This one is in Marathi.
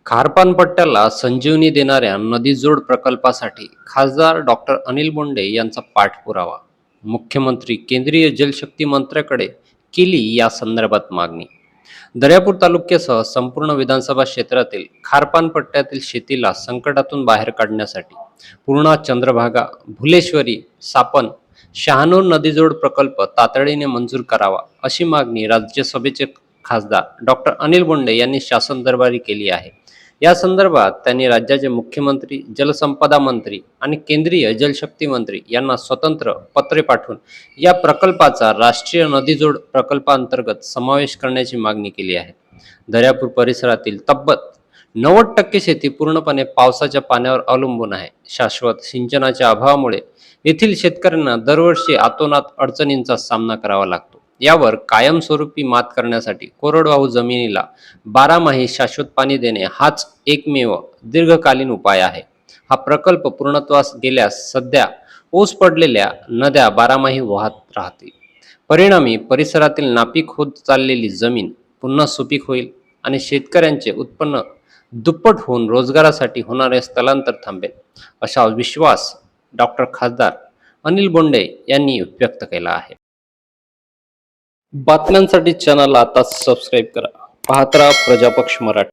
खारपान पट्ट्याला संजीवनी देणाऱ्या नदीजोड प्रकल्पासाठी खासदार डॉक्टर अनिल बोंडे यांचा पाठपुरावा. मुख्यमंत्री केंद्रीय जलशक्ती मंत्र्याकडे केली या संदर्भात मागणी. दर्यापूर तालुक्यासह संपूर्ण विधानसभा क्षेत्रातील खारपान पट्ट्यातील शेतीला संकटातून बाहेर काढण्यासाठी पूर्णा, चंद्रभागा, भुलेश्वरी, सापन, शहानूर नदीजोड प्रकल्प तातडीने मंजूर करावा अशी मागणी राज्यसभेचे खासदार डॉक्टर अनिल बोंडे यांनी शासन दरबारी केली आहे. या संदर्भात त्यांनी राज्याचे मुख्यमंत्री, जलसंपदा मंत्री आणि केंद्रीय जलशक्ती मंत्री यांना स्वतंत्र पत्रे पाठवून या प्रकल्पाचा राष्ट्रीय नदीजोड प्रकल्पांतर्गत समावेश करण्याची मागणी केली आहे. दर्यापूर परिसरातील तब्बल 90% शेती पूर्णपणे पावसाच्या पाण्यावर अवलंबून आहे. शाश्वत सिंचनाच्या अभावामुळे येथील शेतकऱ्यांना दरवर्षी अतोनात अडचणींचा सामना करावा लागतो. यावर कायमस्वरूपी मात करण्यासाठी कोरडवाहू जमिनीला बारामाही शाश्वत पाणी देणे हाच एकमेव दीर्घकालीन उपाय आहे. हा प्रकल्प पूर्णत्वास गेल्यास सध्या ओस पडलेल्या नद्या बारामाही वाहत राहतील. परिणामी परिसरातील नापीक होत चाललेली जमीन पुन्हा सुपीक होईल आणि शेतकऱ्यांचे उत्पन्न दुप्पट होऊन रोजगारासाठी होणारे स्थलांतर थांबेल, असा विश्वास डॉक्टर खासदार अनिल बोंडे यांनी व्यक्त केला आहे. बातम्यांसाठी चॅनल आता सबस्क्राईब करा. पाहत राहा प्रजापक्ष मराठी.